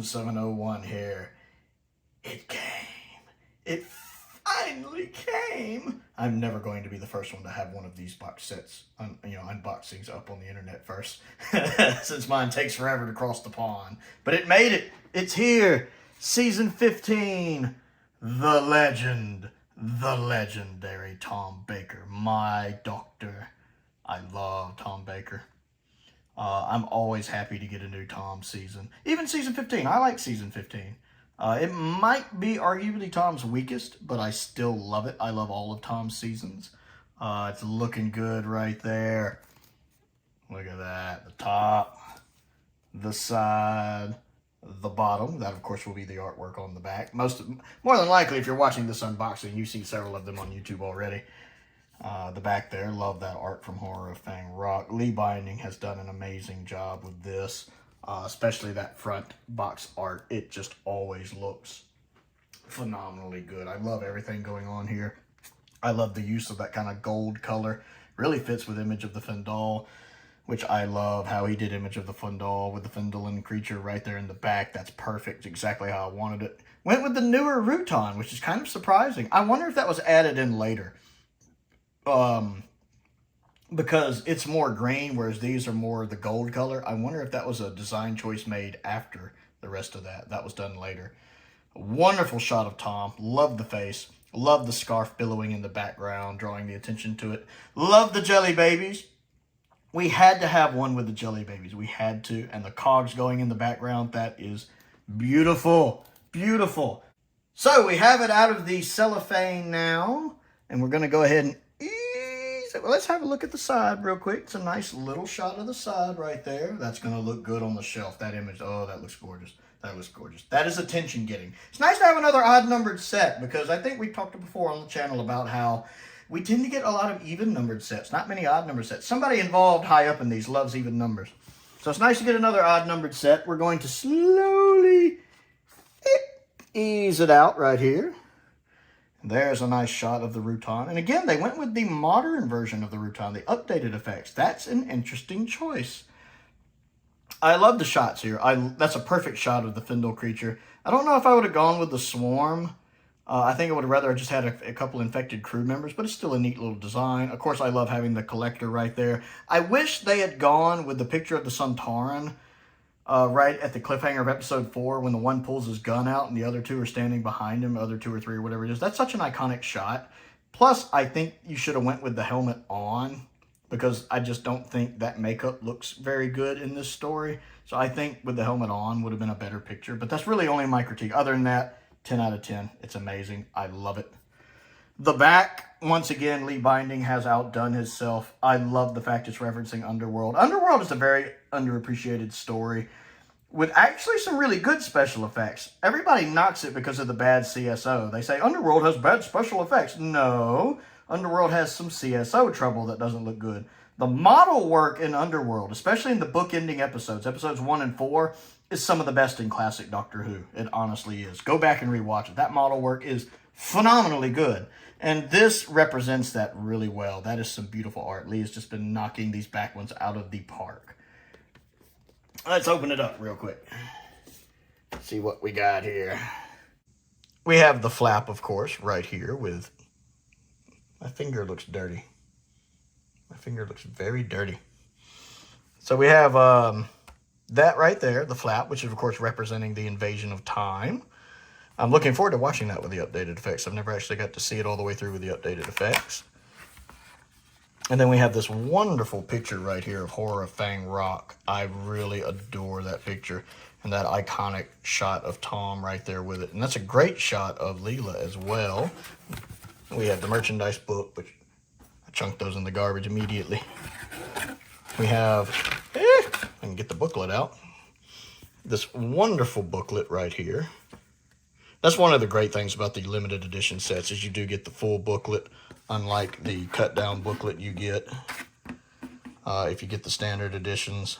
1701 here. It came. It finally came. I'm never going to be the first one to have one of these box sets, unboxings up on the internet first, since mine takes forever to cross the pond. But it made it. It's here. Season 15. The legend. The legendary Tom Baker. My doctor. I love Tom Baker. I'm always happy to get a new Tom season. Even season 15. I like season 15. It might be arguably Tom's weakest, but I still love it. I love all of Tom's seasons. It's looking good right there. Look at that. The top, the side, the bottom. That, of course, will be the artwork on the back. More than likely, if you're watching this unboxing, you've seen several of them on YouTube already. The back there, love that art from Horror of Fang Rock. Lee Binding has done an amazing job with this. Especially that front box art. It just always looks phenomenally good. I love everything going on here. I love the use of that kind of gold color. Really fits with Image of the Fendal, which I love how he did Image of the Fendal with the Fendalin creature right there in the back. That's perfect. Exactly how I wanted it. Went with the newer Rutan, which is kind of surprising. I wonder if that was added in later. Because it's more green, whereas these are more the gold color. I wonder if that was a design choice made after the rest of that. That was done later. A wonderful shot of Tom. Love the face. Love the scarf billowing in the background, drawing the attention to it. Love the jelly babies. We had to have one with the jelly babies. We had to. And the cogs going in the background. That is beautiful. Beautiful. So we have it out of the cellophane now. And we're going to go ahead and well, let's have a look at the side real quick. It's a nice little shot of the side right there. That's going to look good on the shelf. That image, oh, that looks gorgeous. That looks gorgeous. That is attention getting. It's nice to have another odd numbered set because I think we talked before on the channel about how we tend to get a lot of even numbered sets, not many odd numbered sets. Somebody involved high up in these loves even numbers. So it's nice to get another odd numbered set. We're going to slowly ease it out right here. There's a nice shot of the Rutan. And again, they went with the modern version of the Rutan, the updated effects. That's an interesting choice. I love the shots here. That's a perfect shot of the Fendal creature. I don't know if I would have gone with the Swarm. I think I would have rather just had a couple infected crew members, but it's still a neat little design. Of course, I love having the Collector right there. I wish they had gone with the picture of the Suntaran right at the cliffhanger of episode 4 when the one pulls his gun out and the other two are standing behind him, other 2 or 3 or whatever it is. That's such an iconic shot. Plus, I think you should have went with the helmet on because I just don't think that makeup looks very good in this story. So I think with the helmet on would have been a better picture. But that's really only my critique. Other than that, 10 out of 10. It's amazing. I love it. The back, once again, Lee Binding has outdone himself. I love the fact it's referencing Underworld. Underworld is a very underappreciated story with actually some really good special effects. Everybody knocks it because of the bad CSO. They say Underworld has bad special effects. No, Underworld has some CSO trouble that doesn't look good. The model work in Underworld, especially in the book-ending episodes 1 and 4, is some of the best in classic Doctor Who. It honestly is. Go back and rewatch it. That model work is phenomenally good. And this represents that really well. That is some beautiful art. Lee has just been knocking these back ones out of the park. Let's open it up real quick. See what we got here. We have the flap, of course, right here with... My finger looks dirty. My finger looks very dirty. So we have that right there, the flap, which is, of course, representing the invasion of time. I'm looking forward to watching that with the updated effects. I've never actually got to see it all the way through with the updated effects. And then we have this wonderful picture right here of Horror of Fang Rock. I really adore that picture. And that iconic shot of Tom right there with it. And that's a great shot of Leela as well. We have the merchandise book, which I chunked those in the garbage immediately. We have, I can get the booklet out. This wonderful booklet right here. That's one of the great things about the limited edition sets is you do get the full booklet, unlike the cut down booklet you get if you get the standard editions.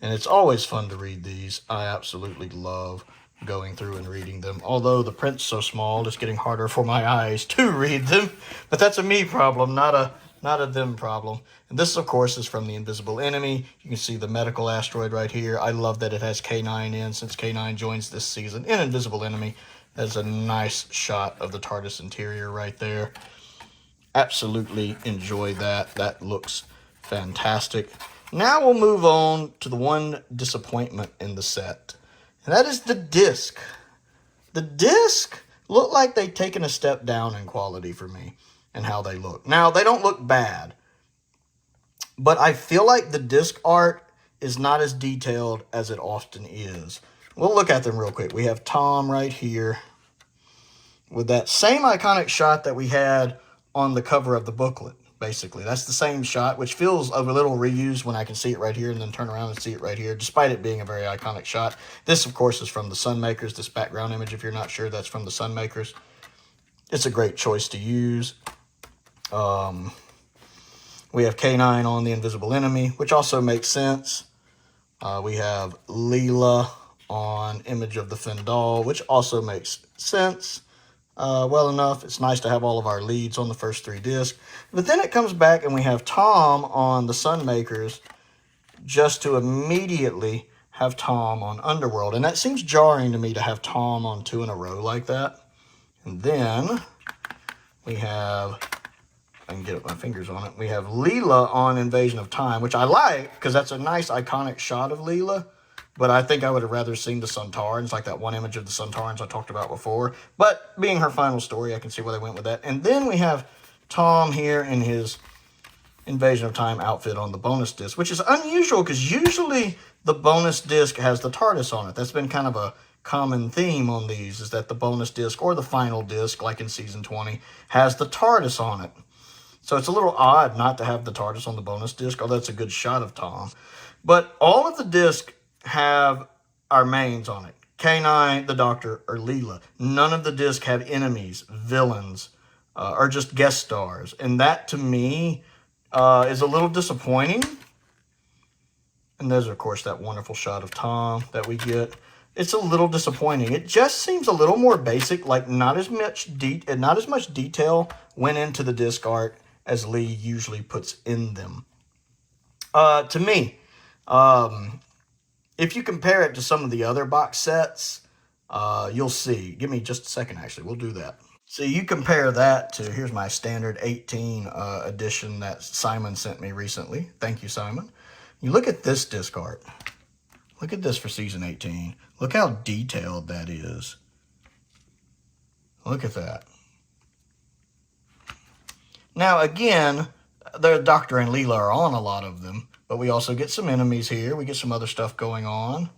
And it's always fun to read these. I absolutely love going through and reading them. Although the print's so small, it's getting harder for my eyes to read them. But that's a me problem, not Not a them problem. And this, of course, is from the Invisible Enemy. You can see the medical asteroid right here. I love that it has K9 in, since K9 joins this season in Invisible Enemy. That's a nice shot of the TARDIS interior right there. Absolutely enjoy that. That looks fantastic. Now we'll move on to the one disappointment in the set, and that is the disc. The disc look like they've taken a step down in quality for me and how they look. Now, they don't look bad, but I feel like the disc art is not as detailed as it often is. We'll look at them real quick. We have Tom right here with that same iconic shot that we had on the cover of the booklet, basically. That's the same shot, which feels a little reused when I can see it right here and then turn around and see it right here, despite it being a very iconic shot. This, of course, is from the Sunmakers. This background image, if you're not sure, that's from the Sunmakers. It's a great choice to use. We have K9 on the Invisible Enemy, which also makes sense. We have Leela on Image of the Fendal, which also makes sense. Well enough. It's nice to have all of our leads on the first 3 discs. But then it comes back and we have Tom on the Sunmakers, just to immediately have Tom on Underworld. And that seems jarring to me to have Tom on 2 in a row like that. And then we have, I can get up my fingers on it, we have Leela on Invasion of Time, which I like because that's a nice iconic shot of Leela. But I think I would have rather seen the Suntarans, like that one image of the Suntarans I talked about before. But being her final story, I can see where they went with that. And then we have Tom here in his Invasion of Time outfit on the bonus disc, which is unusual because usually the bonus disc has the TARDIS on it. That's been kind of a common theme on these, is that the bonus disc or the final disc, like in Season 20, has the TARDIS on it. So it's a little odd not to have the TARDIS on the bonus disc, although that's a good shot of Tom. But all of the discs have our mains on it. K9, the Doctor, or Leela. None of the discs have enemies, villains, or just guest stars. And that, to me, is a little disappointing. And there's, of course, that wonderful shot of Tom that we get. It's a little disappointing. It just seems a little more basic, like not as much detail went into the disc art as Lee usually puts in them. To me, if you compare it to some of the other box sets, you'll see. Give me just a second, actually. We'll do that. So you compare that to, here's my standard 18 edition that Simon sent me recently. Thank you, Simon. You look at this disc art. Look at this for Season 18. Look how detailed that is. Look at that. Now, again, the Doctor and Leela are on a lot of them, but we also get some enemies here. We get some other stuff going on.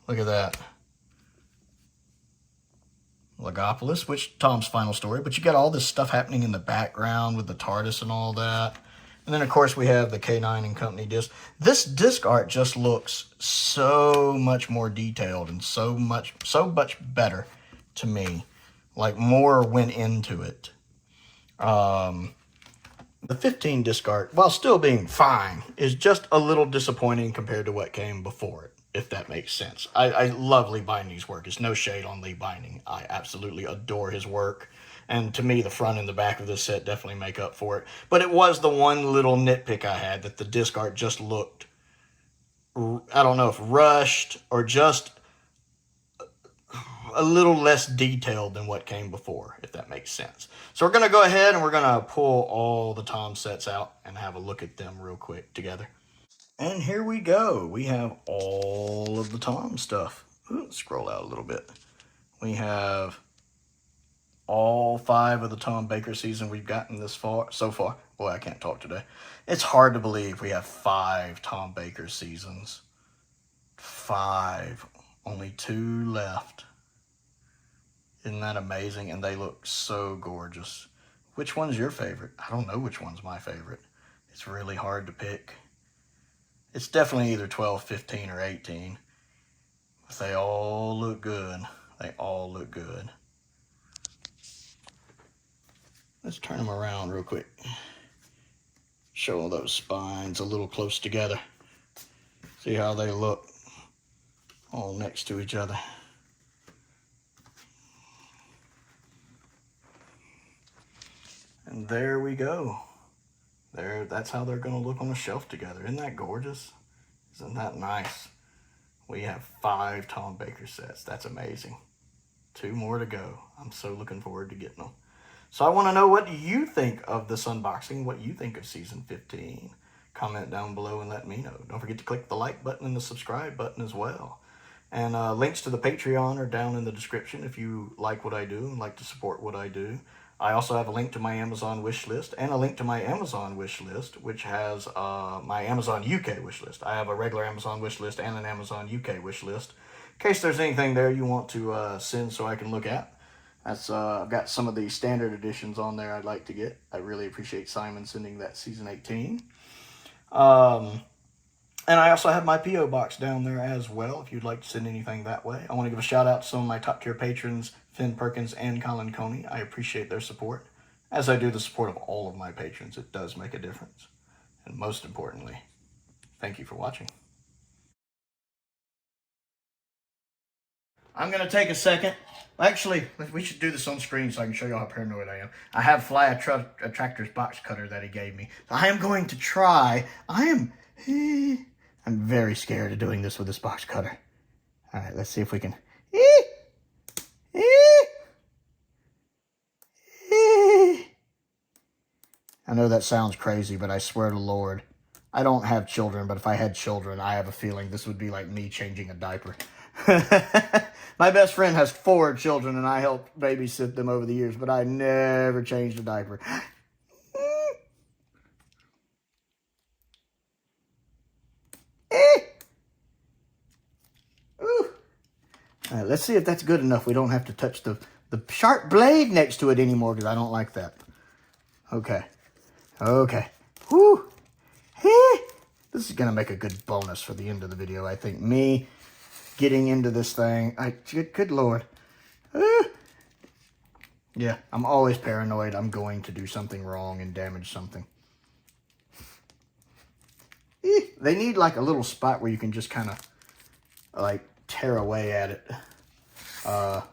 Look at that. Legopolis, which Tom's final story, but you got all this stuff happening in the background with the TARDIS and all that. And then, of course, we have the K9 and Company disc. This disc art just looks so much more detailed and so much better to me. Like, more went into it. The 15 disc art, while still being fine, is just a little disappointing compared to what came before it, if that makes sense. I love Lee Binding's work. It's no shade on Lee Binding. I absolutely adore his work. And to me, the front and the back of this set definitely make up for it. But it was the one little nitpick I had, that the disc art just looked, I don't know if rushed or just a little less detailed than what came before, if that makes sense. So we're going to go ahead and we're going to pull all the Tom sets out and have a look at them real quick together. And here we go. We have all of the Tom stuff. Ooh, scroll out a little bit. We have all 5 of the Tom Baker season we've gotten so far. Boy, I can't talk today. It's hard to believe we have 5 Tom Baker seasons. 5. Only 2 left. Isn't that amazing? And they look so gorgeous. Which one's your favorite? I don't know which one's my favorite. It's really hard to pick. It's definitely either 12, 15, or 18. But they all look good. They all look good. Let's turn them around real quick. Show all those spines a little close together. See how they look all next to each other. And there we go. That's how they're going to look on the shelf together. Isn't that gorgeous? Isn't that nice? We have 5 Tom Baker sets. That's amazing. 2 more to go. I'm so looking forward to getting them. So I want to know, what you think of this unboxing, what you think of Season 15. Comment down below and let me know. Don't forget to click the like button and the subscribe button as well. And links to the Patreon are down in the description if you like what I do and like to support what I do. I also have a link to my Amazon wish list and a link to my Amazon wish list, which has my Amazon UK wish list. I have a regular Amazon wish list and an Amazon UK wish list, in case there's anything there you want to send so I can look at. I've got some of the standard editions on there I'd like to get. I really appreciate Simon sending that Season 18. And I also have my P.O. box down there as well, if you'd like to send anything that way. I want to give a shout out to some of my top tier patrons, Finn Perkins and Colin Coney. I appreciate their support, as I do the support of all of my patrons. It does make a difference. And most importantly, thank you for watching. I'm going to take a second. Actually, we should do this on screen so I can show you how paranoid I am. I have Flyattractor's box cutter that he gave me. So I am going to try. I'm very scared of doing this with this box cutter. All right, let's see if we can. I know that sounds crazy, but I swear to the Lord, I don't have children, but if I had children, I have a feeling this would be like me changing a diaper. My best friend has 4 children, and I helped babysit them over the years, but I never changed a diaper. All right, let's see if that's good enough. We don't have to touch the sharp blade next to it anymore, because I don't like that. Okay. Okay. Whew. This is going to make a good bonus for the end of the video, I think. Me getting into this thing. Good Lord. Yeah, I'm always paranoid I'm going to do something wrong and damage something. They need like a little spot where you can just kind of like tear away at it.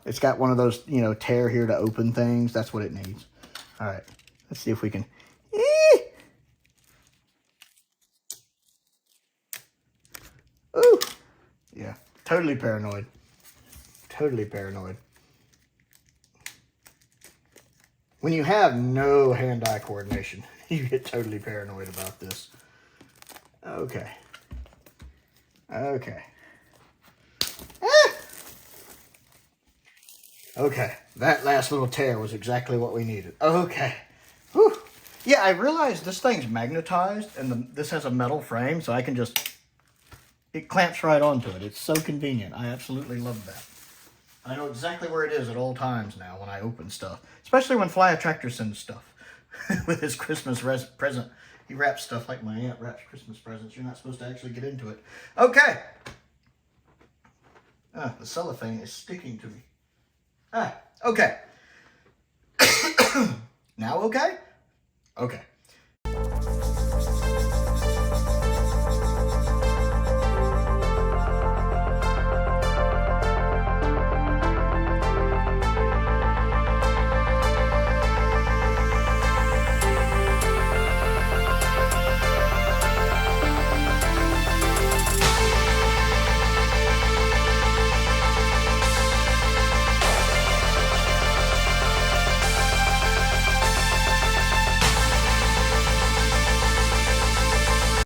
It's got one of those, you know, tear here to open things. That's what it needs. All right, let's see if we can. Ooh, yeah, totally paranoid. Totally paranoid. When you have no hand-eye coordination, you get totally paranoid about this. Okay. Okay. Okay, that last little tear was exactly what we needed. Okay. Whew. Yeah, I realized this thing's magnetized, and this has a metal frame, so I can just... It clamps right onto it. It's so convenient. I absolutely love that. I know exactly where it is at all times now when I open stuff. Especially when Flyattractor sends stuff with his Christmas present. He wraps stuff like my aunt wraps Christmas presents. You're not supposed to actually get into it. Okay. The cellophane is sticking to me. Okay. Now okay? Okay.